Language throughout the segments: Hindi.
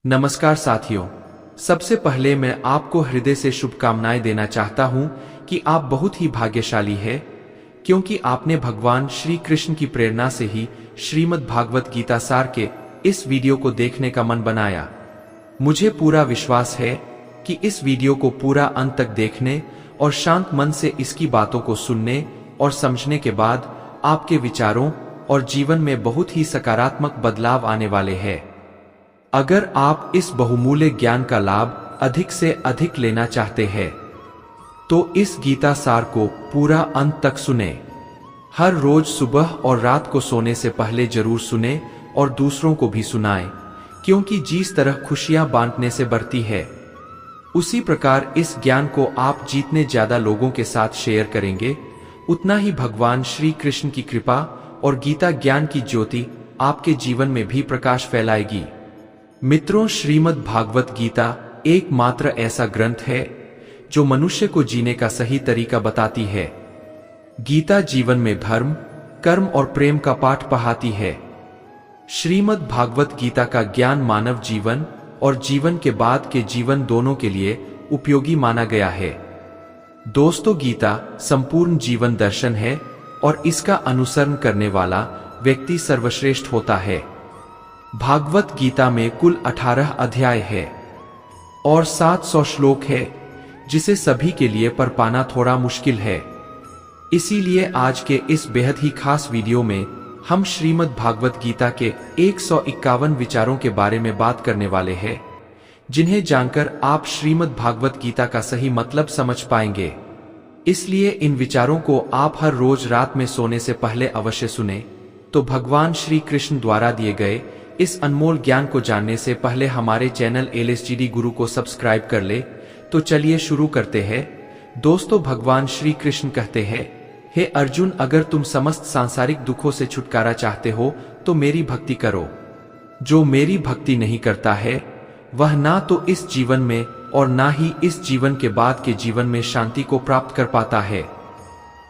नमस्कार साथियों, सबसे पहले मैं आपको हृदय से शुभकामनाएं देना चाहता हूं कि आप बहुत ही भाग्यशाली हैं, क्योंकि आपने भगवान श्री कृष्ण की प्रेरणा से ही श्रीमद् भागवत गीता सार के इस वीडियो को देखने का मन बनाया। मुझे पूरा विश्वास है कि इस वीडियो को पूरा अंत तक देखने और शांत मन से इसकी बातों को सुनने और समझने के बाद आपके विचारों और जीवन में बहुत ही सकारात्मक बदलाव आने वाले हैं। अगर आप इस बहुमूल्य ज्ञान का लाभ अधिक से अधिक लेना चाहते हैं, तो इस गीता सार को पूरा अंत तक सुने। हर रोज सुबह और रात को सोने से पहले जरूर सुने और दूसरों को भी सुनाएं, क्योंकि जिस तरह खुशियां बांटने से बढ़ती है, उसी प्रकार इस ज्ञान को आप जितने ज्यादा लोगों के साथ शेयर करेंगे, उतना ही भगवान श्री कृष्ण की कृपा और गीता ज्ञान की ज्योति आपके जीवन में भी प्रकाश फैलाएगी। मित्रों, श्रीमद् भागवत गीता एकमात्र ऐसा ग्रंथ है जो मनुष्य को जीने का सही तरीका बताती है। गीता जीवन में धर्म, कर्म और प्रेम का पाठ पढ़ाती है। श्रीमद् भागवत गीता का ज्ञान मानव जीवन और जीवन के बाद के जीवन दोनों के लिए उपयोगी माना गया है। दोस्तों, गीता संपूर्ण जीवन दर्शन है और इसका अनुसरण करने वाला व्यक्ति सर्वश्रेष्ठ होता है। भागवत गीता में कुल 18 अध्याय है और 700 श्लोक है, जिसे सभी के लिए पढ़ पाना थोड़ा मुश्किल है। इसीलिए आज के इस बेहद ही खास वीडियो में हम श्रीमद् भागवत गीता के 151 विचारों के बारे में बात करने वाले हैं, जिन्हें जानकर आप श्रीमद् भागवत गीता का सही मतलब समझ पाएंगे। इसलिए इन विचारों को आप हर रोज रात में सोने से पहले अवश्य सुने। तो भगवान श्री कृष्ण द्वारा दिए गए इस अनमोल ज्ञान को जानने से पहले हमारे चैनल LSGD गुरु को सब्सक्राइब कर ले। तो चलिए शुरू करते हैं। दोस्तों, भगवान श्री कृष्ण कहते हैं, हे अर्जुन, अगर तुम समस्त सांसारिक दुखों से छुटकारा चाहते हो तो मेरी भक्ति करो। जो मेरी भक्ति नहीं करता है, वह ना तो इस जीवन में और ना ही इस जीवन के बाद के जीवन में शांति को प्राप्त कर पाता है।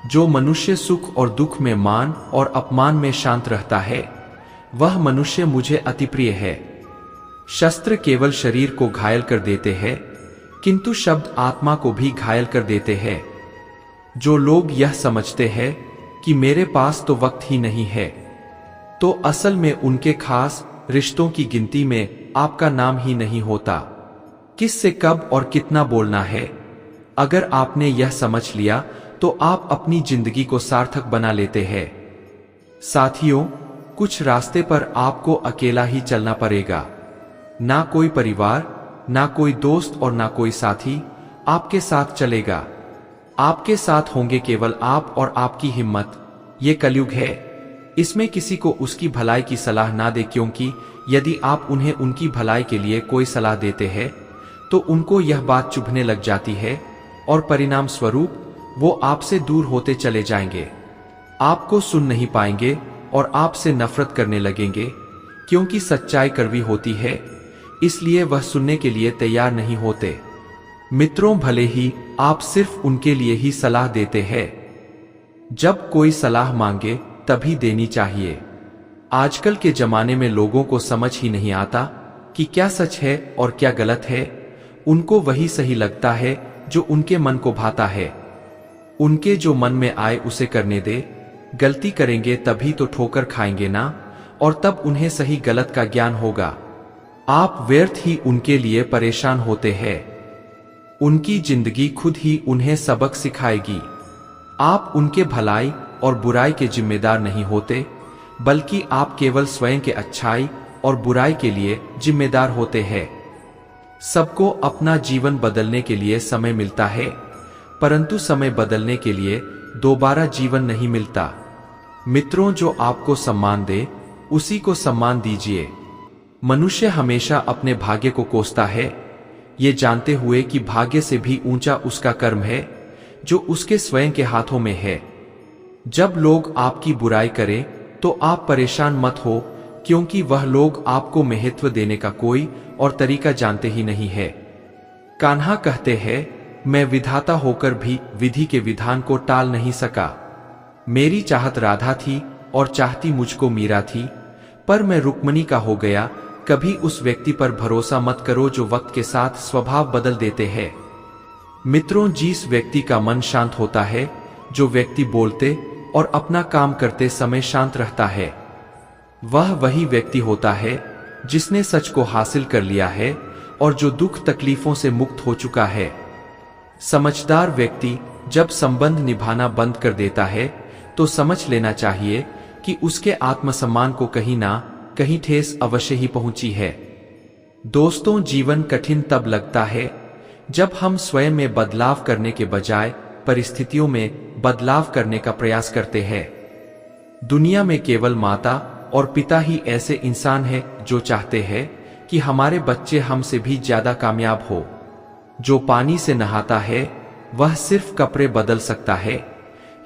जो मनुष्य सुख और दुख में, मान और अपमान में शांत रहता है, वह मनुष्य मुझे अति प्रिय है। शस्त्र केवल शरीर को घायल कर देते हैं, किंतु शब्द आत्मा को भी घायल कर देते हैं। जो लोग यह समझते हैं कि मेरे पास तो वक्त ही नहीं है, तो असल में उनके खास रिश्तों की गिनती में आपका नाम ही नहीं होता। किससे कब और कितना बोलना है, अगर आपने यह समझ लिया तो आप अपनी जिंदगी को सार्थक बना लेते हैं। साथियों, कुछ रास्ते पर आपको अकेला ही चलना पड़ेगा। ना कोई परिवार, ना कोई दोस्त और ना कोई साथी आपके साथ चलेगा। आपके साथ होंगे केवल आप और आपकी हिम्मत। ये कलयुग है, इसमें किसी को उसकी भलाई की सलाह ना दे, क्योंकि यदि आप उन्हें उनकी भलाई के लिए कोई सलाह देते हैं तो उनको यह बात चुभने लग जाती है और परिणाम स्वरूप वो आपसे दूर होते चले जाएंगे। आपको सुन नहीं पाएंगे और आपसे नफरत करने लगेंगे, क्योंकि सच्चाई कड़वी होती है, इसलिए वह सुनने के लिए तैयार नहीं होते। मित्रों, भले ही आप सिर्फ उनके लिए ही सलाह देते हैं, जब कोई सलाह मांगे तभी देनी चाहिए। आजकल के जमाने में लोगों को समझ ही नहीं आता कि क्या सच है और क्या गलत है। उनको वही सही लगता है जो उनके मन को भाता है। उनके जो मन में आए उसे करने दे। गलती करेंगे तभी तो ठोकर खाएंगे ना, और तब उन्हें सही गलत का ज्ञान होगा। आप व्यर्थ ही उनके लिए परेशान होते हैं। उनकी जिंदगी खुद ही उन्हें सबक सिखाएगी। आप उनके भलाई और बुराई के जिम्मेदार नहीं होते, बल्कि आप केवल स्वयं के अच्छाई और बुराई के लिए जिम्मेदार होते हैं। सबको अपना जीवन बदलने के लिए समय मिलता है, परंतु समय बदलने के लिए दोबारा जीवन नहीं मिलता। मित्रों, जो आपको सम्मान दे उसी को सम्मान दीजिए। मनुष्य हमेशा अपने भाग्य को कोसता है, ये जानते हुए कि भाग्य से भी ऊंचा उसका कर्म है जो उसके स्वयं के हाथों में है। जब लोग आपकी बुराई करें तो आप परेशान मत हो, क्योंकि वह लोग आपको महत्व देने का कोई और तरीका जानते ही नहीं है। कान्हा कहते हैं, मैं विधाता होकर भी विधि के विधान को टाल नहीं सका। मेरी चाहत राधा थी और चाहती मुझको मीरा थी, पर मैं रुक्मणी का हो गया, कभी उस व्यक्ति पर भरोसा मत करो जो वक्त के साथ स्वभाव बदल देते हैं। मित्रों, जिस व्यक्ति का मन शांत होता है, जो व्यक्ति बोलते और अपना काम करते समय शांत रहता है, वह वही व्यक्ति होता है जिसने सच को हासिल कर लिया है और जो दुख तकलीफों से मुक्त हो चुका है। समझदार व्यक्ति जब संबंध निभाना बंद कर देता है तो समझ लेना चाहिए कि उसके आत्मसम्मान को कहीं ना कहीं ठेस अवश्य ही पहुंची है। दोस्तों, जीवन कठिन तब लगता है जब हम स्वयं में बदलाव करने के बजाय परिस्थितियों में बदलाव करने का प्रयास करते हैं। दुनिया में केवल माता और पिता ही ऐसे इंसान हैं जो चाहते हैं कि हमारे बच्चे हमसे भी ज्यादा कामयाब हो। जो पानी से नहाता है वह सिर्फ कपड़े बदल सकता है,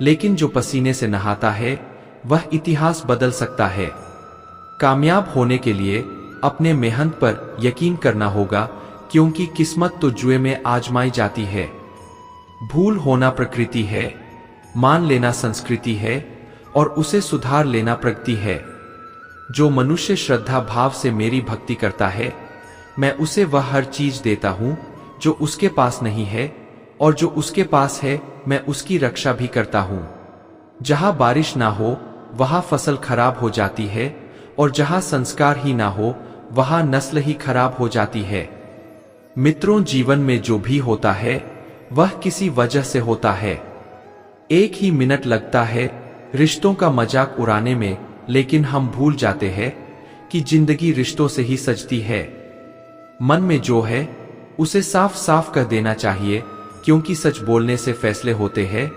लेकिन जो पसीने से नहाता है वह इतिहास बदल सकता है। कामयाब होने के लिए अपने मेहनत पर यकीन करना होगा, क्योंकि किस्मत तो जुए में आजमाई जाती है। भूल होना प्रकृति है, मान लेना संस्कृति है और उसे सुधार लेना प्रगति है। जो मनुष्य श्रद्धा भाव से मेरी भक्ति करता है, मैं उसे वह हर चीज देता हूं जो उसके पास नहीं है, और जो उसके पास है मैं उसकी रक्षा भी करता हूं। जहां बारिश ना हो वहां फसल खराब हो जाती है, और जहां संस्कार ही ना हो वहां नस्ल ही खराब हो जाती है। मित्रों, जीवन में जो भी होता है वह किसी वजह से होता है। एक ही मिनट लगता है रिश्तों का मजाक उड़ाने में, लेकिन हम भूल जाते हैं कि जिंदगी रिश्तों से ही सजती है। मन में जो है उसे साफ साफ कह देना चाहिए, क्योंकि सच बोलने से फैसले होते हैं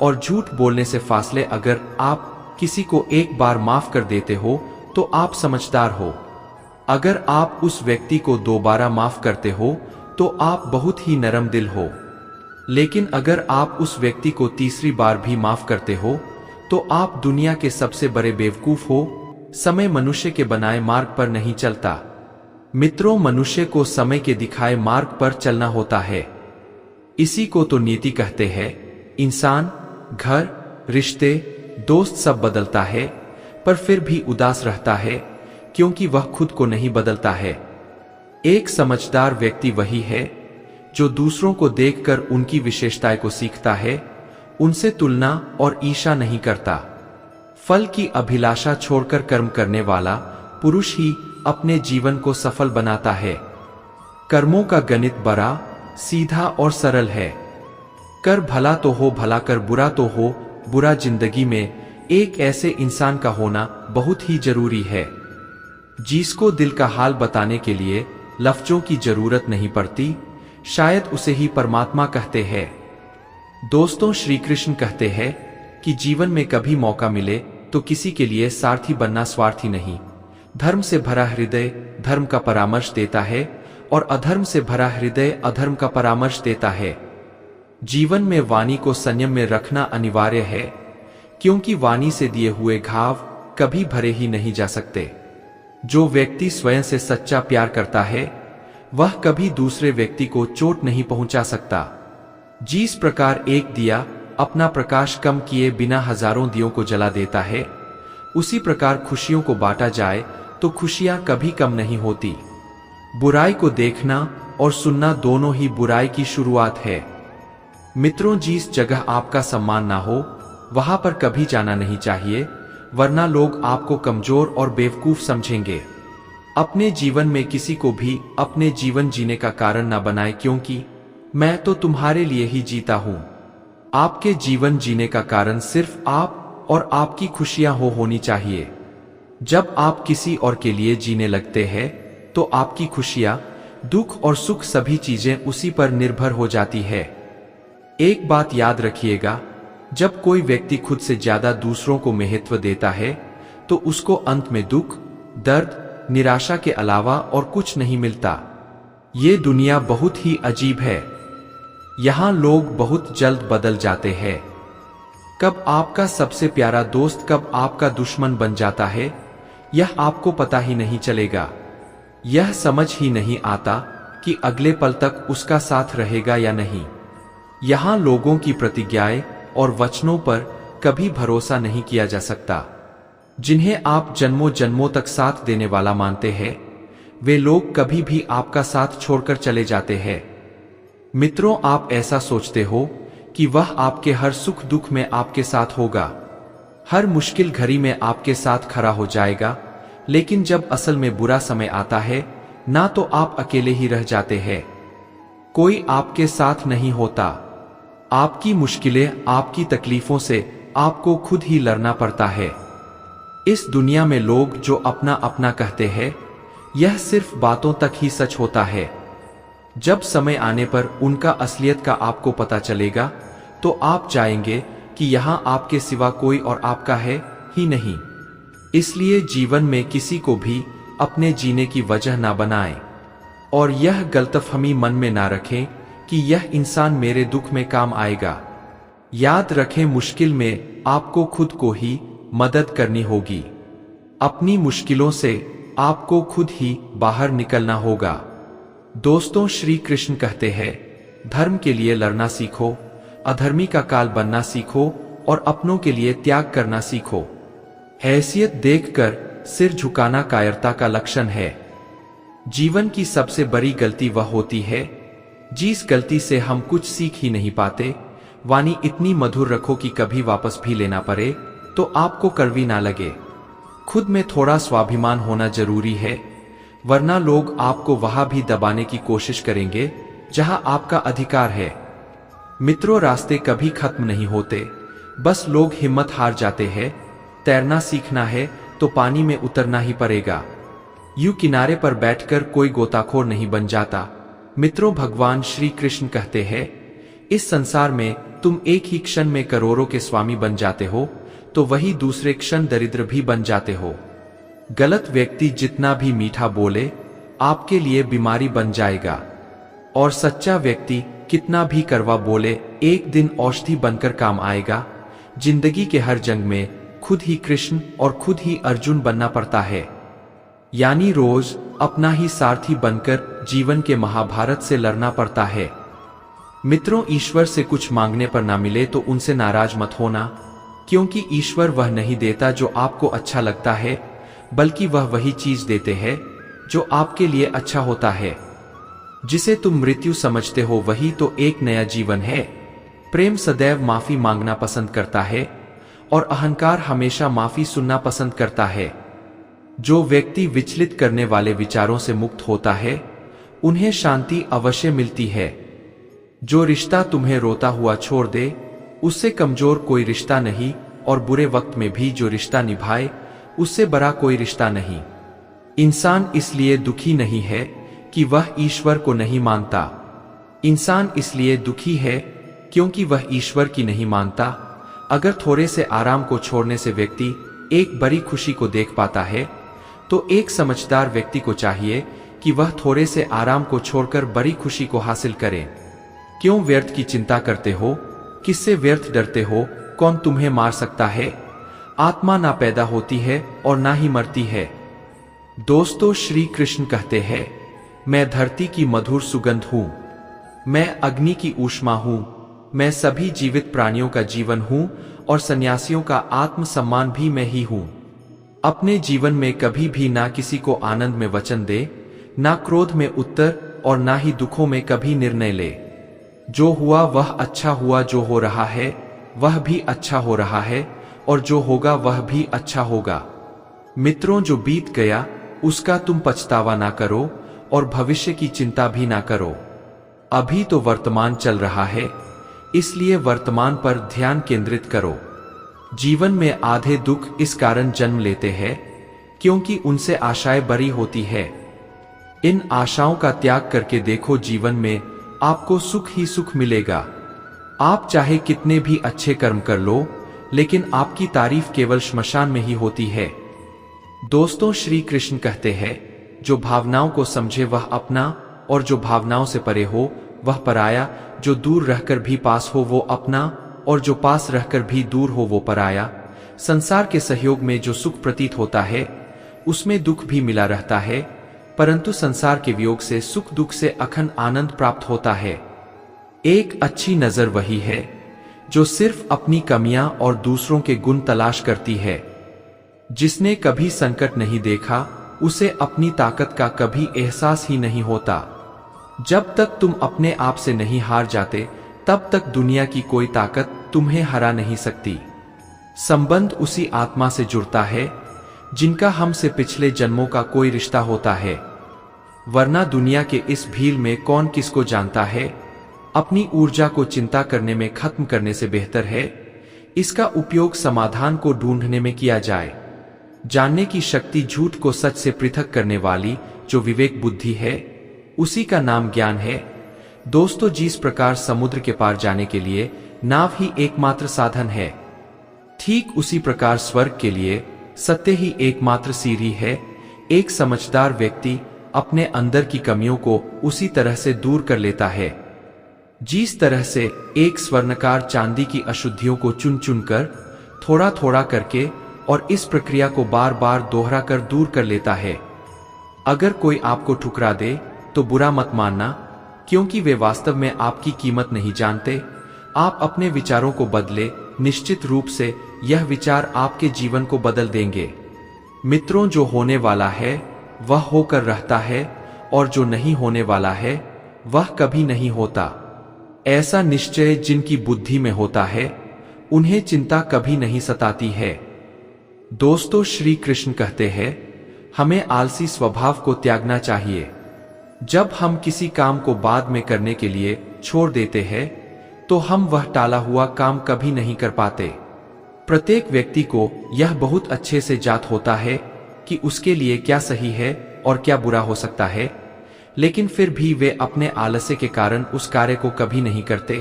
और झूठ बोलने से फासले। अगर आप किसी को एक बार माफ कर देते हो तो आप समझदार हो। अगर आप उस व्यक्ति को दोबारा माफ करते हो तो आप बहुत ही नरम दिल हो। लेकिन अगर आप उस व्यक्ति को तीसरी बार भी माफ करते हो तो आप दुनिया के सबसे बड़े बेवकूफ हो। समय मनुष्य के बनाए मार्ग पर नहीं चलता। मित्रों, मनुष्य को समय के दिखाए मार्ग पर चलना होता है। इसी को तो नीति कहते हैं। इंसान, घर, रिश्ते, दोस्त सब बदलता है, पर फिर भी उदास रहता है, क्योंकि वह खुद को नहीं बदलता है। एक समझदार व्यक्ति वही है जो दूसरों को देखकर उनकी विशेषताएं को सीखता है, उनसे तुलना और ईर्ष्या नहीं करता। फल की अभिलाषा छोड़कर कर्म करने वाला पुरुष ही अपने जीवन को सफल बनाता है। कर्मों का गणित बड़ा, सीधा और सरल है। कर भला तो हो भला, कर बुरा तो हो बुरा। जिंदगी में एक ऐसे इंसान का होना बहुत ही जरूरी है जिसको दिल का हाल बताने के लिए लफ्जों की जरूरत नहीं पड़ती। शायद उसे ही परमात्मा कहते हैं। दोस्तों, श्री कृष्ण कहते हैं कि जीवन में कभी मौका मिले तो किसी के लिए सारथी बनना स्वार्थी नहीं। धर्म से भरा हृदय धर्म का परामर्श देता है, और अधर्म से भरा हृदय अधर्म का परामर्श देता है। जीवन में वाणी को संयम में रखना अनिवार्य है, क्योंकि वाणी से दिए हुए घाव कभी भरे ही नहीं जा सकते। जो व्यक्ति स्वयं से सच्चा प्यार करता है वह कभी दूसरे व्यक्ति को चोट नहीं पहुंचा सकता। जिस प्रकार एक दिया अपना प्रकाश कम किए बिना हजारों दियों को जला देता है, उसी प्रकार खुशियों को बांटा जाए तो खुशियां कभी कम नहीं होती। बुराई को देखना और सुनना दोनों ही बुराई की शुरुआत है। मित्रों, जिस जगह आपका सम्मान ना हो वहां पर कभी जाना नहीं चाहिए, वरना लोग आपको कमजोर और बेवकूफ समझेंगे। अपने जीवन में किसी को भी अपने जीवन जीने का कारण ना बनाए, क्योंकि मैं तो तुम्हारे लिए ही जीता हूं। आपके जीवन जीने का कारण सिर्फ आप और आपकी खुशियां होनी चाहिए। जब आप किसी और के लिए जीने लगते हैं तो आपकी खुशियां, दुख और सुख सभी चीजें उसी पर निर्भर हो जाती है। एक बात याद रखिएगा, जब कोई व्यक्ति खुद से ज्यादा दूसरों को महत्व देता है तो उसको अंत में दुख, दर्द, निराशा के अलावा और कुछ नहीं मिलता। ये दुनिया बहुत ही अजीब है। यहाँ लोग बहुत जल्द बदल जाते हैं। कब आपका सबसे प्यारा दोस्त कब आपका दुश्मन बन जाता है यह आपको पता ही नहीं चलेगा। यह समझ ही नहीं आता कि अगले पल तक उसका साथ रहेगा या नहीं। यहाँ लोगों की प्रतिज्ञाएं और वचनों पर कभी भरोसा नहीं किया जा सकता। जिन्हें आप जन्मों जन्मों तक साथ देने वाला मानते हैं वे लोग कभी भी आपका साथ छोड़कर चले जाते हैं। मित्रों, आप ऐसा सोचते हो कि वह आपके हर सुख दुख में आपके साथ होगा, हर मुश्किल घड़ी में आपके साथ खड़ा हो जाएगा, लेकिन जब असल में बुरा समय आता है ना तो आप अकेले ही रह जाते हैं। कोई आपके साथ नहीं होता। आपकी मुश्किलें, आपकी तकलीफों से आपको खुद ही लड़ना पड़ता है। इस दुनिया में लोग जो अपना अपना कहते हैं, यह सिर्फ बातों तक ही सच होता है। जब समय आने पर उनका असलियत का आपको पता चलेगा तो आप चाहेंगे कि यहां आपके सिवा कोई और आपका है ही नहीं। इसलिए जीवन में किसी को भी अपने जीने की वजह ना बनाएं और यह गलतफहमी मन में ना रखें कि यह इंसान मेरे दुख में काम आएगा। याद रखें, मुश्किल में आपको खुद को ही मदद करनी होगी। अपनी मुश्किलों से आपको खुद ही बाहर निकलना होगा। दोस्तों, श्री कृष्ण कहते हैं, धर्म के लिए लड़ना सीखो, अधर्मी का काल बनना सीखो और अपनों के लिए त्याग करना सीखो। हैसियत देखकर सिर झुकाना कायरता का लक्षण है। जीवन की सबसे बड़ी गलती वह होती है जिस गलती से हम कुछ सीख ही नहीं पाते। वाणी इतनी मधुर रखो कि कभी वापस भी लेना पड़े तो आपको कड़वी ना लगे। खुद में थोड़ा स्वाभिमान होना जरूरी है, वरना लोग आपको वहां भी दबाने की कोशिश करेंगे जहां आपका अधिकार है। मित्रों, रास्ते कभी खत्म नहीं होते, बस लोग हिम्मत हार जाते हैं। तैरना सीखना है तो पानी में उतरना ही पड़ेगा। यूं किनारे पर बैठकर कोई गोताखोर नहीं बन जाता। मित्रों, भगवान श्री कृष्ण कहते हैं, इस संसार में तुम एक ही क्षण में करोड़ों के स्वामी बन जाते हो तो वही दूसरे क्षण दरिद्र भी बन जाते हो। गलत व्यक्ति जितना भी मीठा बोले आपके लिए बीमारी बन जाएगा और सच्चा व्यक्ति कितना भी कड़वा बोले एक दिन औषधि बनकर काम आएगा। जिंदगी के हर जंग में खुद ही कृष्ण और खुद ही अर्जुन बनना पड़ता है, यानी रोज अपना ही सारथी बनकर जीवन के महाभारत से लड़ना पड़ता है। मित्रों, ईश्वर से कुछ मांगने पर ना मिले तो उनसे नाराज मत होना, क्योंकि ईश्वर वह नहीं देता जो आपको अच्छा लगता है, बल्कि वह वही चीज देते हैं जो आपके लिए अच्छा होता है। जिसे तुम मृत्यु समझते हो वही तो एक नया जीवन है। प्रेम सदैव माफी मांगना पसंद करता है और अहंकार हमेशा माफी सुनना पसंद करता है। जो व्यक्ति विचलित करने वाले विचारों से मुक्त होता है उन्हें शांति अवश्य मिलती है। जो रिश्ता तुम्हें रोता हुआ छोड़ दे उससे कमजोर कोई रिश्ता नहीं, और बुरे वक्त में भी जो रिश्ता निभाए उससे बड़ा कोई रिश्ता नहीं। इंसान इसलिए दुखी नहीं है कि वह ईश्वर को नहीं मानता। इंसान इसलिए दुखी है क्योंकि वह ईश्वर की नहीं मानता। अगर थोड़े से आराम को छोड़ने से व्यक्ति एक बड़ी खुशी को देख पाता है तो एक समझदार व्यक्ति को चाहिए कि वह थोड़े से आराम को छोड़कर बड़ी खुशी को हासिल करे। क्यों व्यर्थ की चिंता करते हो? किससे व्यर्थ डरते हो? कौन तुम्हें मार सकता है? आत्मा ना पैदा होती है और ना ही मरती है। दोस्तों, श्री कृष्ण कहते हैं, मैं धरती की मधुर सुगंध हूं, मैं अग्नि की ऊष्मा हूं, मैं सभी जीवित प्राणियों का जीवन हूं और सन्यासियों का आत्मसम्मान भी मैं ही हूं। अपने जीवन में कभी भी ना किसी को आनंद में वचन दे, ना क्रोध में उत्तर और ना ही दुखों में कभी निर्णय ले। जो हुआ वह अच्छा हुआ, जो हो रहा है वह भी अच्छा हो रहा है और जो होगा वह भी अच्छा होगा। मित्रों, जो बीत गया उसका तुम पछतावा ना करो और भविष्य की चिंता भी ना करो। अभी तो वर्तमान चल रहा है, इसलिए वर्तमान पर ध्यान केंद्रित करो। जीवन में आधे दुख इस कारण जन्म लेते हैं क्योंकि उनसे आशाएं बड़ी होती है। इन आशाओं का त्याग करके देखो, जीवन में आपको सुख ही सुख मिलेगा। आप चाहे कितने भी अच्छे कर्म कर लो, लेकिन आपकी तारीफ केवल श्मशान में ही होती है। दोस्तों, श्री कृष्ण कहते हैं, जो भावनाओं को समझे वह अपना, और जो भावनाओं से परे हो वह पराया। जो दूर रहकर भी पास हो वो अपना, और जो पास रहकर भी दूर हो वो पराया। संसार के सहयोग में जो सुख प्रतीत होता है उसमें दुख भी मिला रहता है, परंतु संसार के वियोग से सुख दुख से अखंड आनंद प्राप्त होता है। एक अच्छी नजर वही है जो सिर्फ अपनी कमियां और दूसरों के गुण तलाश करती है। जिसने कभी संकट नहीं देखा उसे अपनी ताकत का कभी एहसास ही नहीं होता। जब तक तुम अपने आप से नहीं हार जाते, तब तक दुनिया की कोई ताकत तुम्हें हरा नहीं सकती। संबंध उसी आत्मा से जुड़ता है जिनका हमसे पिछले जन्मों का कोई रिश्ता होता है, वरना दुनिया के इस भीड़ में कौन किसको जानता है। अपनी ऊर्जा को चिंता करने में खत्म करने से बेहतर है इसका उपयोग समाधान को ढूंढने में किया जाए। जानने की शक्ति झूठ को सच से पृथक करने वाली जो विवेक बुद्धि है, उसी का नाम ज्ञान है। दोस्तों, जिस प्रकार समुद्र के पार जाने के लिए नाव ही एकमात्र साधन है, ठीक उसी प्रकार स्वर्ग के लिए सत्य ही एकमात्र सीढ़ी है। एक समझदार व्यक्ति अपने अंदर की कमियों को उसी तरह से दूर कर लेता है जिस तरह से एक स्वर्णकार चांदी की अशुद्धियों को चुन चुन कर, थोड़ा थोड़ा करके, और इस प्रक्रिया को बार बार दोहरा कर दूर कर लेता है। अगर कोई आपको ठुकरा दे तो बुरा मत मानना, क्योंकि वे वास्तव में आपकी कीमत नहीं जानते। आप अपने विचारों को बदले, निश्चित रूप से यह विचार आपके जीवन को बदल देंगे। मित्रों, जो होने वाला है वह होकर रहता है, और जो नहीं होने वाला है वह कभी नहीं होता। ऐसा निश्चय जिनकी बुद्धि में होता है, उन्हें चिंता कभी नहीं सताती है। दोस्तों, श्री कृष्ण कहते हैं हमें आलसी स्वभाव को त्यागना चाहिए। जब हम किसी काम को बाद में करने के लिए छोड़ देते हैं, तो हम वह टाला हुआ काम कभी नहीं कर पाते। प्रत्येक व्यक्ति को यह बहुत अच्छे से जात होता है कि उसके लिए क्या सही है और क्या बुरा हो सकता है, लेकिन फिर भी वे अपने आलस्य के कारण उस कार्य को कभी नहीं करते,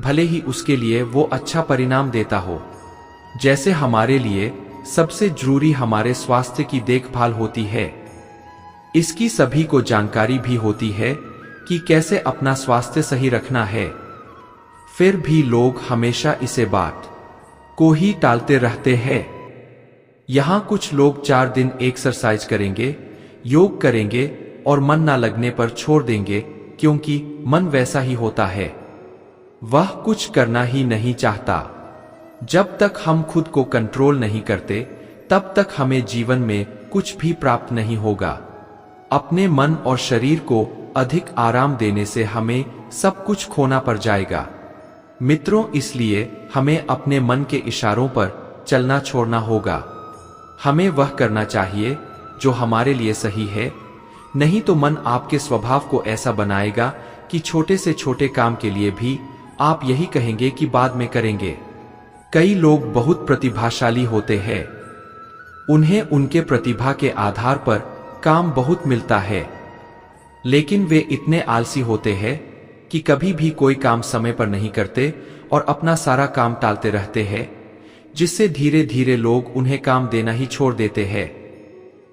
भले ही उसके लिए वो अच्छा परिणाम देता हो। जैसे हमारे लिए सबसे जरूरी हमारे स्वास्थ्य की देखभाल होती है, इसकी सभी को जानकारी भी होती है कि कैसे अपना स्वास्थ्य सही रखना है। फिर भी लोग हमेशा इसे बात को ही टालते रहते हैं। यहाँ कुछ लोग 4 दिन एक्सरसाइज करेंगे, योग करेंगे और मन ना लगने पर छोड़ देंगे, क्योंकि मन वैसा ही होता है, वह कुछ करना ही नहीं चाहता। जब तक हम खुद को कंट्रोल नहीं करते, तब तक हमें जीवन में कुछ भी प्राप्त नहीं होगा। अपने मन और शरीर को अधिक आराम देने से हमें सब कुछ खोना पड़ जाएगा। मित्रों, इसलिए हमें अपने मन के इशारों पर चलना छोड़ना होगा। हमें वह करना चाहिए जो हमारे लिए सही है, नहीं तो मन आपके स्वभाव को ऐसा बनाएगा कि छोटे से छोटे काम के लिए भी आप यही कहेंगे कि बाद में करेंगे। कई लोग बहुत प्रतिभाशाली होते हैं, उन्हें उनके प्रतिभा के आधार पर काम बहुत मिलता है, लेकिन वे इतने आलसी होते हैं कि कभी भी कोई काम समय पर नहीं करते और अपना सारा काम टालते रहते हैं, जिससे धीरे धीरे लोग उन्हें काम देना ही छोड़ देते हैं।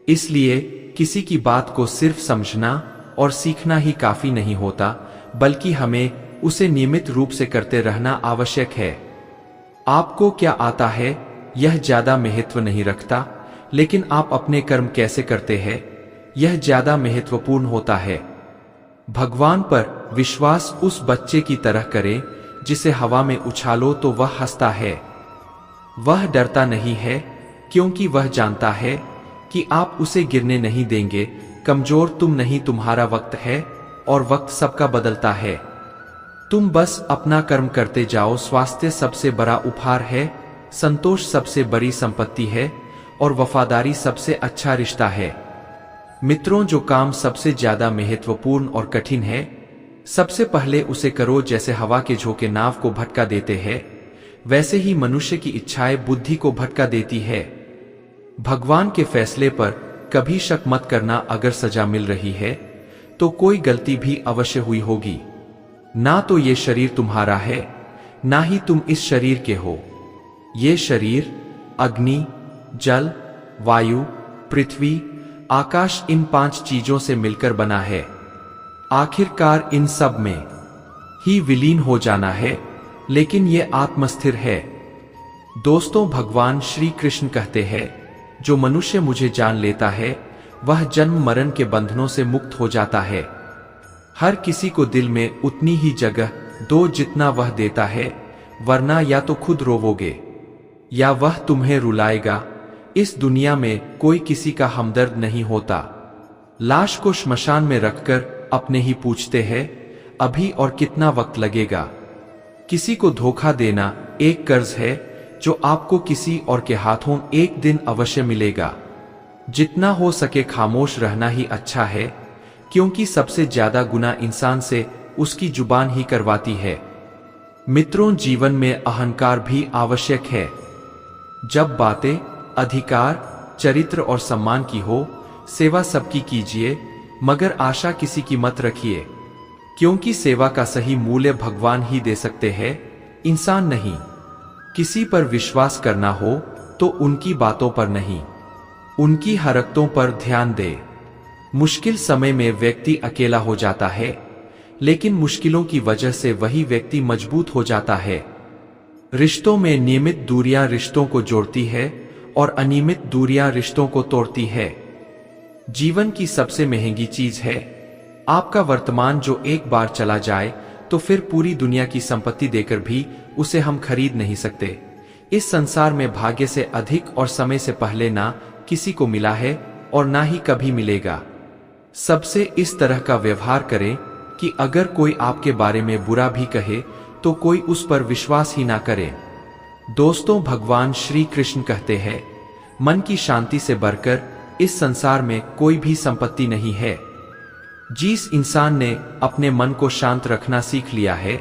इसलिए किसी की बात को सिर्फ समझना और सीखना ही काफी नहीं होता, बल्कि हमें उसे नियमित रूप से करते रहना आवश्यक है। आपको क्या आता है यह ज्यादा महत्व नहीं रखता, लेकिन आप अपने कर्म कैसे करते हैं यह ज्यादा महत्वपूर्ण होता है। भगवान पर विश्वास उस बच्चे की तरह करें जिसे हवा में उछालो तो वह हंसता है। वह डरता नहीं है, क्योंकि वह जानता है कि आप उसे गिरने नहीं देंगे। कमजोर तुम नहीं, तुम्हारा वक्त है, और वक्त सबका बदलता है। तुम बस अपना कर्म करते जाओ। स्वास्थ्य सबसे बड़ा उपहार है, संतोष सबसे बड़ी संपत्ति है, और वफादारी सबसे अच्छा रिश्ता है। मित्रों, जो काम सबसे ज्यादा महत्वपूर्ण और कठिन है, सबसे पहले उसे करो। जैसे हवा के झोंके नाव को भटका देते हैं, वैसे ही मनुष्य की इच्छाएं बुद्धि को भटका देती है। भगवान के फैसले पर कभी शक मत करना। अगर सजा मिल रही है तो कोई गलती भी अवश्य हुई होगी। ना तो ये शरीर तुम्हारा है, ना ही तुम इस शरीर के हो। ये शरीर अग्नि, जल, वायु, पृथ्वी, आकाश, इन 5 चीजों से मिलकर बना है। आखिरकार इन सब में ही विलीन हो जाना है, लेकिन ये आत्मस्थिर है। दोस्तों, भगवान श्री कृष्ण कहते हैं, जो मनुष्य मुझे जान लेता है वह जन्म मरण के बंधनों से मुक्त हो जाता है। हर किसी को दिल में उतनी ही जगह दो जितना वह देता है, वरना या तो खुद रोवोगे या वह तुम्हें रुलाएगा। इस दुनिया में कोई किसी का हमदर्द नहीं होता। लाश को श्मशान में रखकर अपने ही पूछते हैं, अभी और कितना वक्त लगेगा। किसी को धोखा देना एक कर्ज है जो आपको किसी और के हाथों एक दिन अवश्य मिलेगा। जितना हो सके खामोश रहना ही अच्छा है, क्योंकि सबसे ज्यादा गुनाह इंसान से उसकी जुबान ही करवाती है। मित्रों, जीवन में अहंकार भी आवश्यक है। जब बातें अधिकार, चरित्र और सम्मान की हो, सेवा सबकी कीजिए, मगर आशा किसी की मत रखिए, क्योंकि सेवा का सही मूल्य भगवान ही दे सकते हैं, इंसान नहीं। किसी पर विश्वास करना हो तो उनकी बातों पर नहीं, उनकी हरकतों पर ध्यान दे। मुश्किल समय में व्यक्ति अकेला हो जाता है, लेकिन मुश्किलों की वजह से वही व्यक्ति मजबूत हो जाता है। रिश्तों में नियमित दूरियां रिश्तों को जोड़ती है और अनियमित दूरियां रिश्तों को तोड़ती है। जीवन की सबसे महंगी चीज है आपका वर्तमान, जो एक बार चला जाए तो फिर पूरी दुनिया की संपत्ति देकर भी उसे हम खरीद नहीं सकते। इस संसार में भाग्य से अधिक और समय से पहले ना किसी को मिला है और ना ही कभी मिलेगा। सबसे इस तरह का व्यवहार करें कि अगर कोई आपके बारे में बुरा भी कहे तो कोई उस पर विश्वास ही ना करे। दोस्तों, भगवान श्री कृष्ण कहते हैं, मन की शांति से बढ़कर इस संसार में कोई भी संपत्ति नहीं है। जिस इंसान ने अपने मन को शांत रखना सीख लिया है,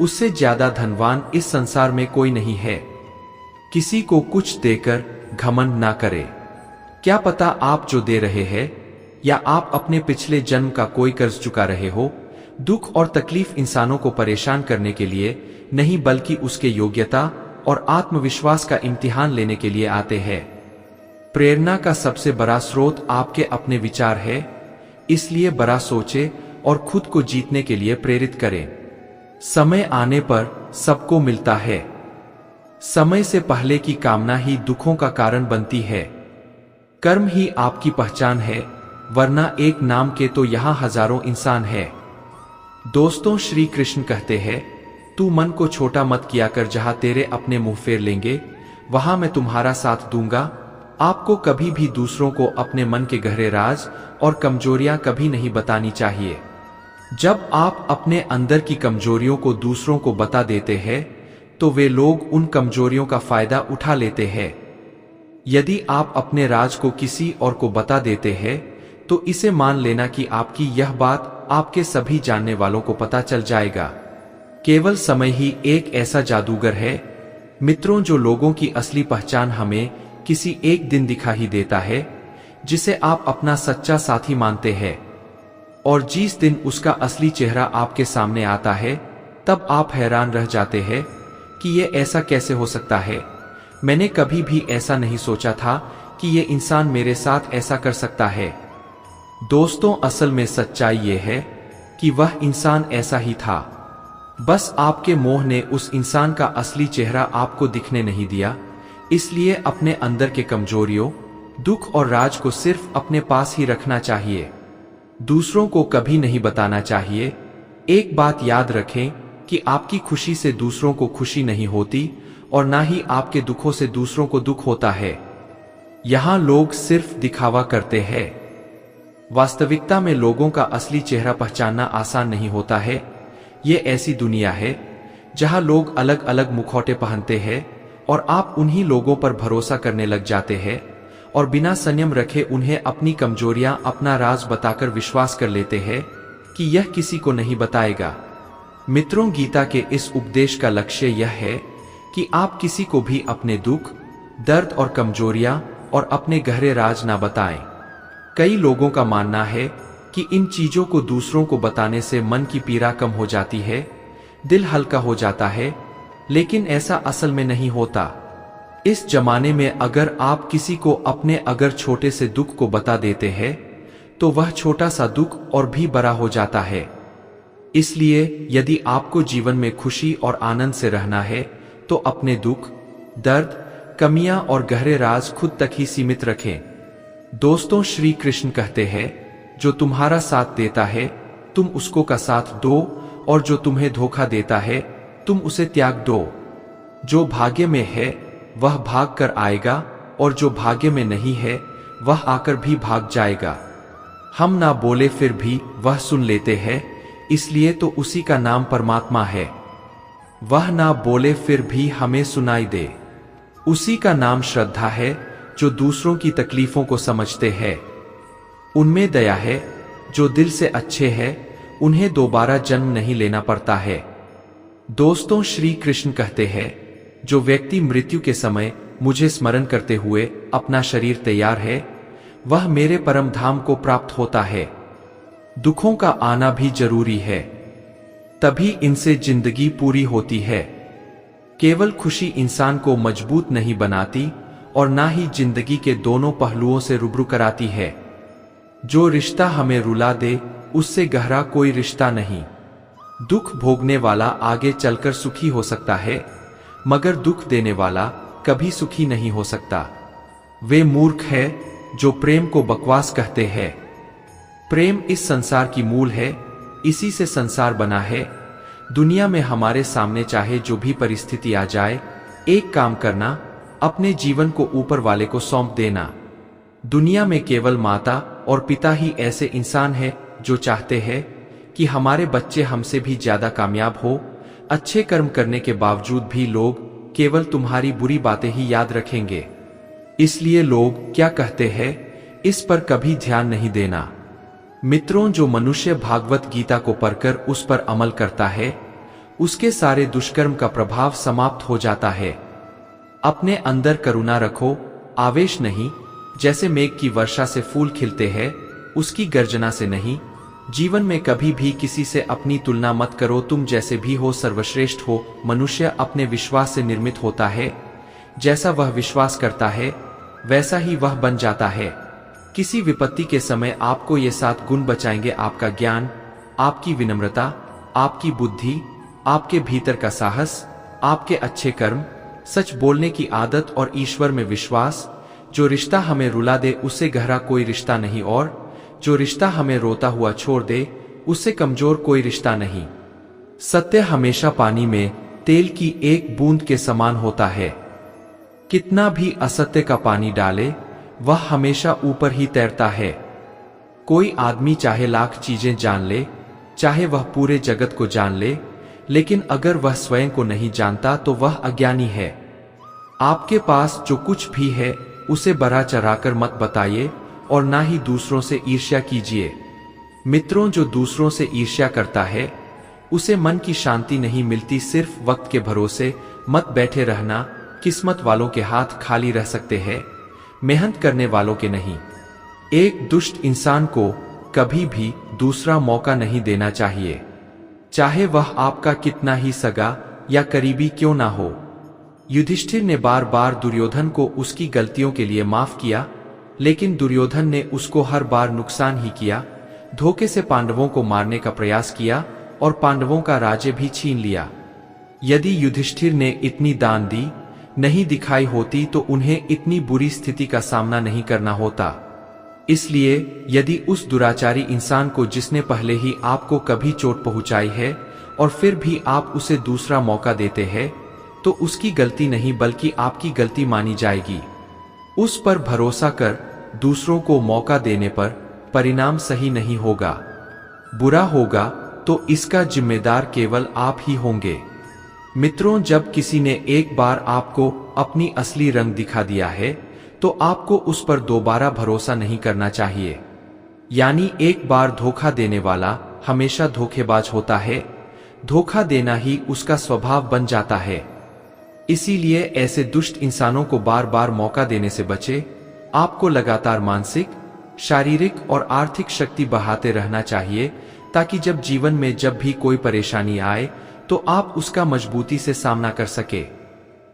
उससे ज्यादा धनवान इस संसार में कोई नहीं है। किसी को कुछ देकर घमंड ना करें। क्या पता आप जो दे रहे हैं या आप अपने पिछले जन्म का कोई कर्ज चुका रहे हो। दुख और तकलीफ इंसानों को परेशान करने के लिए नहीं, बल्कि उसके योग्यता और आत्मविश्वास का इम्तिहान लेने के लिए आते हैं। प्रेरणा का सबसे बड़ा स्रोत आपके अपने विचार है, इसलिए बड़ा सोचे और खुद को जीतने के लिए प्रेरित करें। समय आने पर सबको मिलता है। समय से पहले की कामना ही दुखों का कारण बनती है। कर्म ही आपकी पहचान है, वरना एक नाम के तो यहां हजारों इंसान है। दोस्तों, श्री कृष्ण कहते हैं, तू मन को छोटा मत किया कर, जहां तेरे अपने मुंह फेर लेंगे वहां मैं तुम्हारा साथ दूंगा। आपको कभी भी दूसरों को अपने मन के गहरे राज और कमजोरियां कभी नहीं बतानी चाहिए। जब आप अपने अंदर की कमजोरियों को दूसरों को बता देते हैं तो वे लोग उन कमजोरियों का फायदा उठा लेते हैं। यदि आप अपने राज को किसी और को बता देते हैं तो इसे मान लेना कि आपकी यह बात आपके सभी जानने वालों को पता चल जाएगा। केवल समय ही एक ऐसा जादूगर है मित्रों, जो लोगों की असली पहचान हमें किसी एक दिन दिखा ही देता है, जिसे आप अपना सच्चा साथी मानते हैं। और जिस दिन उसका असली चेहरा आपके सामने आता है, तब आप हैरान रह जाते हैं कि ये ऐसा कैसे हो सकता है। मैंने कभी भी ऐसा नहीं सोचा था कि ये इंसान मेरे साथ ऐसा कर सकता है। दोस्तों, असल में सच्चाई ये है कि वह इंसान ऐसा ही था, बस आपके मोह ने उस इंसान का असली चेहरा आपको दिखने नहीं दिया। इसलिए अपने अंदर के कमजोरियों, दुख और राज को सिर्फ अपने पास ही रखना चाहिए, दूसरों को कभी नहीं बताना चाहिए। एक बात याद रखें कि आपकी खुशी से दूसरों को खुशी नहीं होती और ना ही आपके दुखों से दूसरों को दुख होता है। यहां लोग सिर्फ दिखावा करते हैं। वास्तविकता में लोगों का असली चेहरा पहचानना आसान नहीं होता है। ये ऐसी दुनिया है जहां लोग अलग अलग मुखौटे पहनते हैं और आप उन्हीं लोगों पर भरोसा करने लग जाते हैं और बिना संयम रखे उन्हें अपनी कमजोरियां, अपना राज बताकर विश्वास कर लेते हैं कि यह किसी को नहीं बताएगा। मित्रों, गीता के इस उपदेश का लक्ष्य यह है कि आप किसी को भी अपने दुख, दर्द और कमजोरियां और अपने गहरे राज ना बताएं। कई लोगों का मानना है कि इन चीजों को दूसरों को बताने से मन की पीड़ा कम हो जाती है, दिल हल्का हो जाता है, लेकिन ऐसा असल में नहीं होता। इस जमाने में अगर आप किसी को अपने अगर छोटे से दुख को बता देते हैं तो वह छोटा सा दुख और भी बड़ा हो जाता है। इसलिए यदि आपको जीवन में खुशी और आनंद से रहना है तो अपने दुख, दर्द, कमियां और गहरे राज खुद तक ही सीमित रखें। दोस्तों, श्री कृष्ण कहते हैं, जो तुम्हारा साथ देता है तुम उसको का साथ दो, और जो तुम्हें धोखा देता है तुम उसे त्याग दो। जो भाग्य में है वह भाग कर आएगा और जो भाग्य में नहीं है वह आकर भी भाग जाएगा। हम ना बोले फिर भी वह सुन लेते हैं, इसलिए तो उसी का नाम परमात्मा है। वह ना बोले फिर भी हमें सुनाई दे, उसी का नाम श्रद्धा है। जो दूसरों की तकलीफों को समझते हैं, उनमें दया है। जो दिल से अच्छे हैं, उन्हें दोबारा जन्म नहीं लेना पड़ता है। दोस्तों, श्री कृष्ण कहते हैं, जो व्यक्ति मृत्यु के समय मुझे स्मरण करते हुए अपना शरीर तैयार है, वह मेरे परम धाम को प्राप्त होता है। दुखों का आना भी जरूरी है, तभी इनसे जिंदगी पूरी होती है। केवल खुशी इंसान को मजबूत नहीं बनाती और ना ही जिंदगी के दोनों पहलुओं से रूबरू कराती है। जो रिश्ता हमें रुला दे, उससे गहरा कोई रिश्ता नहीं। दुख भोगने वाला आगे चलकर सुखी हो सकता है, मगर दुख देने वाला कभी सुखी नहीं हो सकता। वे मूर्ख है जो प्रेम को बकवास कहते हैं। प्रेम इस संसार की मूल है, इसी से संसार बना है। दुनिया में हमारे सामने चाहे जो भी परिस्थिति आ जाए, एक काम करना, अपने जीवन को ऊपर वाले को सौंप देना। दुनिया में केवल माता और पिता ही ऐसे इंसान हैं जो चाहते हैं कि हमारे बच्चे हमसे भी ज्यादा कामयाब हो। अच्छे कर्म करने के बावजूद भी लोग केवल तुम्हारी बुरी बातें ही याद रखेंगे। इसलिए लोग क्या कहते हैं, इस पर कभी ध्यान नहीं देना। मित्रों, जो मनुष्य भागवत गीता को पढ़कर उस पर अमल करता है, उसके सारे दुष्कर्म का प्रभाव समाप्त हो जाता है। अपने अंदर करुणा रखो, आवेश नहीं। जैसे मेघ की वर्षा से फूल खिलते हैं, उसकी गर्जना से नहीं। जीवन में कभी भी किसी से अपनी तुलना मत करो। तुम जैसे भी हो सर्वश्रेष्ठ हो। मनुष्य अपने विश्वास से निर्मित होता है। जैसा वह विश्वास करता है, वैसा ही वह बन जाता है। किसी विपत्ति के समय आपको ये 7 गुण बचाएंगे: आपका ज्ञान, आपकी विनम्रता, आपकी बुद्धि, आपके भीतर का साहस, आपके अच्छे कर्म, सच बोलने की आदत और ईश्वर में विश्वास। जो रिश्ता हमें रुला दे, उससे गहरा कोई रिश्ता नहीं, और जो रिश्ता हमें रोता हुआ छोड़ दे, उससे कमजोर कोई रिश्ता नहीं। सत्य हमेशा पानी में तेल की एक बूंद के समान होता है। कितना भी असत्य का पानी डाले, वह हमेशा ऊपर ही तैरता है। कोई आदमी चाहे लाख चीजें जान ले, चाहे वह पूरे जगत को जान ले, लेकिन अगर वह स्वयं को नहीं जानता तो वह अज्ञानी है। आपके पास जो कुछ भी है, उसे बढ़ा चढ़ाकर मत बताइए और ना ही दूसरों से ईर्ष्या कीजिए। मित्रों, जो दूसरों से ईर्ष्या करता है, उसे मन की शांति नहीं मिलती। सिर्फ वक्त के भरोसे मत बैठे रहना। किस्मत वालों के हाथ खाली रह सकते हैं, मेहनत करने वालों के नहीं। एक दुष्ट इंसान को कभी भी दूसरा मौका नहीं देना चाहिए, चाहे वह आपका कितना ही सगा या करीबी क्यों ना हो। युधिष्ठिर ने बार बार दुर्योधन को उसकी गलतियों के लिए माफ किया, लेकिन दुर्योधन ने उसको हर बार नुकसान ही किया। धोखे से पांडवों को मारने का प्रयास किया और पांडवों का राज्य भी छीन लिया। यदि युधिष्ठिर ने इतनी दान दी नहीं दिखाई होती तो उन्हें इतनी बुरी स्थिति का सामना नहीं करना होता। इसलिए यदि उस दुराचारी इंसान को, जिसने पहले ही आपको कभी चोट पहुंचाई है और फिर भी आप उसे दूसरा मौका देते हैं, तो उसकी गलती नहीं बल्कि आपकी गलती मानी जाएगी। उस पर भरोसा कर दूसरों को मौका देने पर परिणाम सही नहीं होगा, बुरा होगा तो इसका जिम्मेदार केवल आप ही होंगे। मित्रों, जब किसी ने एक बार आपको अपनी असली रंग दिखा दिया है, तो आपको उस पर दोबारा भरोसा नहीं करना चाहिए। यानी एक बार धोखा देने वाला हमेशा धोखेबाज होता है। धोखा देना ही उसका स्वभाव बन जाता है। इसीलिए ऐसे दुष्ट इंसानों को बार बार मौका देने से बचे। आपको लगातार मानसिक, शारीरिक और आर्थिक शक्ति बढ़ाते रहना चाहिए, ताकि जब जीवन में जब भी कोई परेशानी आए तो आप उसका मजबूती से सामना कर सके।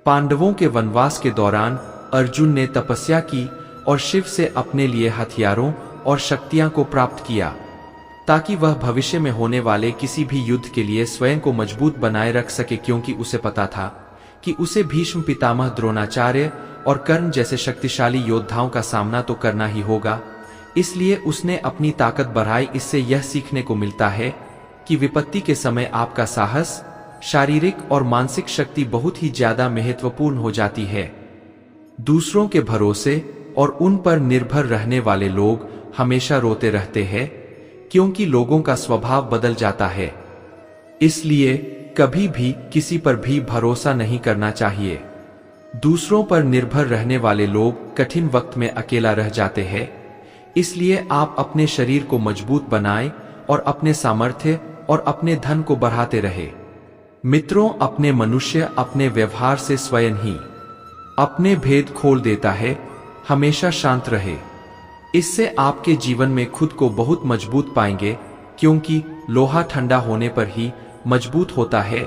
पांडवों के वनवास के दौरान अर्जुन ने तपस्या की और शिव से अपने लिए हथियारों और शक्तियां को प्राप्त किया, ताकि वह भविष्य में होने वाले किसी भी युद्ध के लिए स्वयं को मजबूत बनाए रख सके, क्योंकि उसे पता था कि उसे भीष्म पितामह, द्रोणाचार्य और कर्ण जैसे शक्तिशाली योद्धाओं का सामना तो करना ही होगा। इसलिए उसने अपनी ताकत बढ़ाई। इससे यह सीखने को मिलता है कि विपत्ति के समय आपका साहस, शारीरिक और मानसिक शक्ति बहुत ही ज्यादा महत्वपूर्ण हो जाती है। दूसरों के भरोसे और उन पर निर्भर रहने वाले लोग हमेशा रोते रहते हैं, क्योंकि लोगों का स्वभाव बदल जाता है। इसलिए कभी भी किसी पर भी भरोसा नहीं करना चाहिए। दूसरों पर निर्भर रहने वाले लोग कठिन वक्त में अकेला रह जाते हैं। इसलिए आप अपने शरीर को मजबूत बनाएं और अपने सामर्थ्य और अपने धन को बढ़ाते रहे। मित्रों, अपने मनुष्य अपने व्यवहार से स्वयं ही अपने भेद खोल देता है। हमेशा शांत रहे, इससे आपके जीवन में खुद को बहुत मजबूत पाएंगे, क्योंकि लोहा ठंडा होने पर ही मजबूत होता है,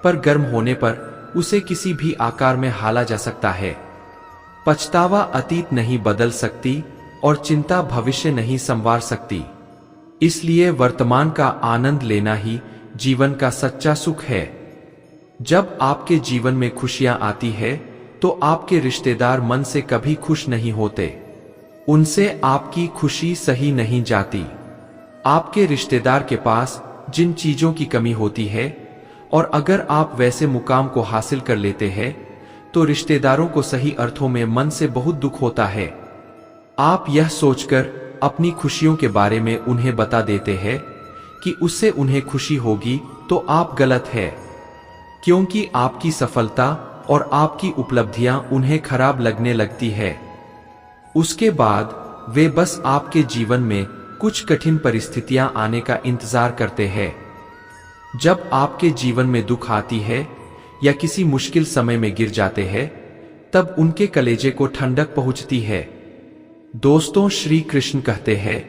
पर गर्म होने पर उसे किसी भी आकार में हाला जा सकता है। पछतावा अतीत नहीं बदल सकती और चिंता भविष्य नहीं संवार सकती। इसलिए वर्तमान का आनंद लेना ही जीवन का सच्चा सुख है। जब आपके जीवन में खुशियां आती है तो आपके रिश्तेदार मन से कभी खुश नहीं होते। उनसे आपकी खुशी सही नहीं जाती। आपके रिश्तेदार के पास जिन चीजों की कमी होती है और अगर आप वैसे मुकाम को हासिल कर लेते हैं तो रिश्तेदारों को सही अर्थों में मन से बहुत दुख होता है। आप यह सोचकर अपनी खुशियों के बारे में उन्हें बता देते हैं कि उससे उन्हें खुशी होगी, तो आप गलत है, क्योंकि आपकी सफलता और आपकी उपलब्धियां उन्हें खराब लगने लगती है। उसके बाद वे बस आपके जीवन में कुछ कठिन परिस्थितियां आने का इंतजार करते हैं। जब आपके जीवन में दुख आती है या किसी मुश्किल समय में गिर जाते हैं, तब उनके कलेजे को ठंडक पहुंचती है। दोस्तों, श्री कृष्ण कहते हैं,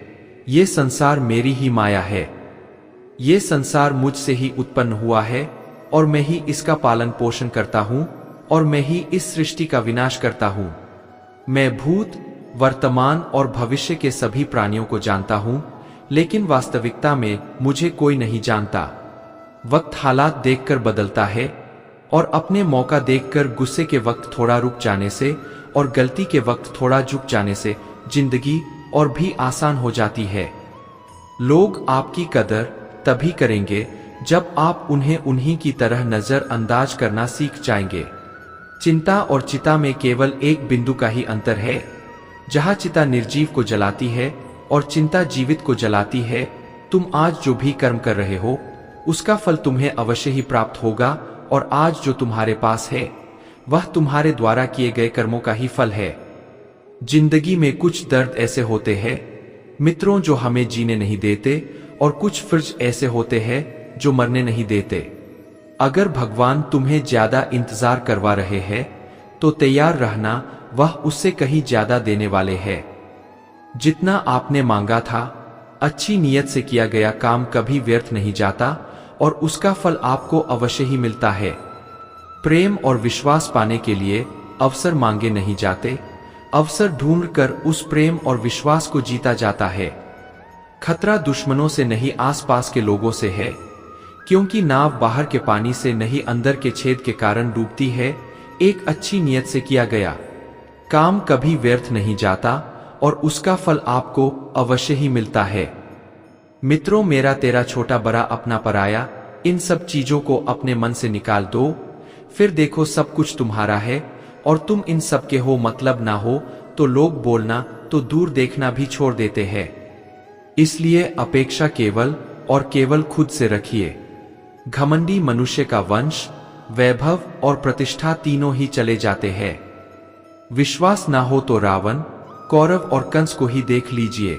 ये संसार मेरी ही माया है। ये संसार मुझसे ही उत्पन्न हुआ है और मैं ही इसका पालन पोषण करता हूं और मैं ही इस सृष्टि का विनाश करता हूं। मैं भूत, वर्तमान और भविष्य के सभी प्राणियों को जानता हूं, लेकिन वास्तविकता में मुझे कोई नहीं जानता। वक्त हालात देखकर बदलता है और अपने मौका देखकर गुस्से के वक्त थोड़ा रुक जाने से और गलती के वक्त थोड़ा झुक जाने से जिंदगी और भी आसान हो जाती है। लोग आपकी कदर तभी करेंगे जब आप उन्हें उन्हीं की तरह नजरअंदाज करना सीख जाएंगे। चिंता और चिता में केवल एक बिंदु का ही अंतर है। जहां चिता निर्जीव को जलाती है और चिंता जीवित को जलाती है, तुम आज जो भी कर्म कर रहे हो उसका फल तुम्हें अवश्य ही प्राप्त होगा, और आज जो तुम्हारे पास है वह तुम्हारे द्वारा किए गए कर्मों का ही फल है। जिंदगी में कुछ दर्द ऐसे होते हैं मित्रों जो हमें जीने नहीं देते, और कुछ फर्ज ऐसे होते हैं जो मरने नहीं देते। अगर भगवान तुम्हें ज्यादा इंतजार करवा रहे हैं तो तैयार रहना, वह उससे कहीं ज्यादा देने वाले हैं। जितना आपने मांगा था, अच्छी नीयत से किया गया काम कभी व्यर्थ नहीं जाता और उसका फल आपको अवश्य ही मिलता है। प्रेम और विश्वास पाने के लिए अवसर मांगे नहीं जाते, अवसर ढूंढकर उस प्रेम और विश्वास को जीता जाता है। खतरा दुश्मनों से नहीं, आसपास के लोगों से है, क्योंकि नाव बाहर के पानी से नहीं अंदर के छेद के कारण डूबती है। एक अच्छी नीयत से किया गया काम कभी व्यर्थ नहीं जाता और उसका फल आपको अवश्य ही मिलता है। मित्रों, मेरा तेरा, छोटा बड़ा, अपना पराया, इन सब चीजों को अपने मन से निकाल दो, फिर देखो सब कुछ तुम्हारा है और तुम इन सब के हो। मतलब ना हो तो लोग बोलना तो दूर देखना भी छोड़ देते हैं। इसलिए अपेक्षा केवल और केवल खुद से रखिए। घमंडी मनुष्य का वंश, वैभव और प्रतिष्ठा तीनों ही चले जाते हैं। विश्वास ना हो तो रावण, कौरव और कंस को ही देख लीजिए।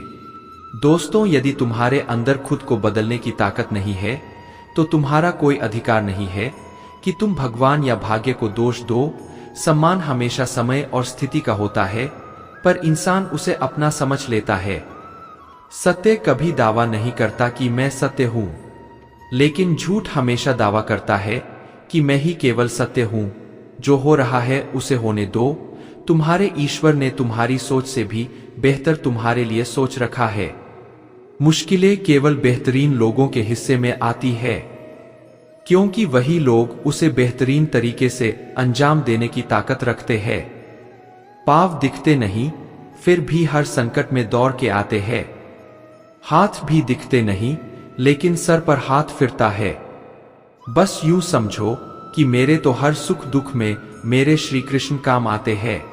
दोस्तों, यदि तुम्हारे अंदर खुद को बदलने की ताकत नहीं है तो तुम्हारा कोई अधिकार नहीं है कि तुम भगवान या भाग्य को दोष दो। सम्मान हमेशा समय और स्थिति का होता है, पर इंसान उसे अपना समझ लेता है। सत्य कभी दावा नहीं करता कि मैं सत्य हूं, लेकिन झूठ हमेशा दावा करता है कि मैं ही केवल सत्य हूं। जो हो रहा है उसे होने दो। तुम्हारे ईश्वर ने तुम्हारी सोच से भी बेहतर तुम्हारे लिए सोच रखा है। मुश्किलें केवल बेहतरीन लोगों के हिस्से में आती है, क्योंकि वही लोग उसे बेहतरीन तरीके से अंजाम देने की ताकत रखते हैं। पांव दिखते नहीं, फिर भी हर संकट में दौड़ के आते हैं। हाथ भी दिखते नहीं, लेकिन सर पर हाथ फिरता है। बस यूं समझो कि मेरे तो हर सुख दुख में मेरे श्री कृष्ण काम आते हैं।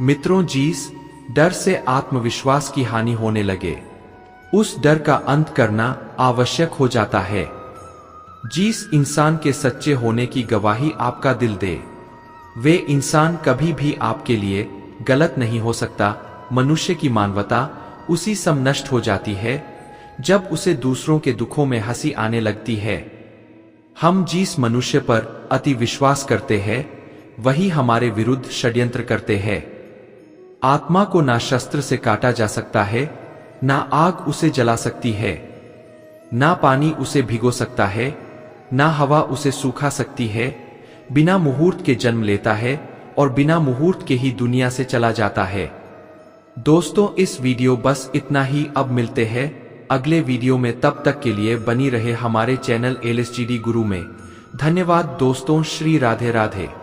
मित्रों, जिस डर से आत्मविश्वास की हानि होने लगे, उस डर का अंत करना आवश्यक हो जाता है। जिस इंसान के सच्चे होने की गवाही आपका दिल दे, वे इंसान कभी भी आपके लिए गलत नहीं हो सकता। मनुष्य की मानवता उसी समय नष्ट हो जाती है जब उसे दूसरों के दुखों में हंसी आने लगती है। हम जिस मनुष्य पर अति विश्वास करते हैं, वही हमारे विरुद्ध षड्यंत्र करते हैं। आत्मा को ना शस्त्र से काटा जा सकता है, ना आग उसे जला सकती है, ना पानी उसे भिगो सकता है, ना हवा उसे सूखा सकती है। बिना मुहूर्त के जन्म लेता है और बिना मुहूर्त के ही दुनिया से चला जाता है। दोस्तों, इस वीडियो बस इतना ही। अब मिलते हैं अगले वीडियो में, तब तक के लिए बनी रहे हमारे चैनल LSGD गुरु में। धन्यवाद दोस्तों। श्री राधे राधे।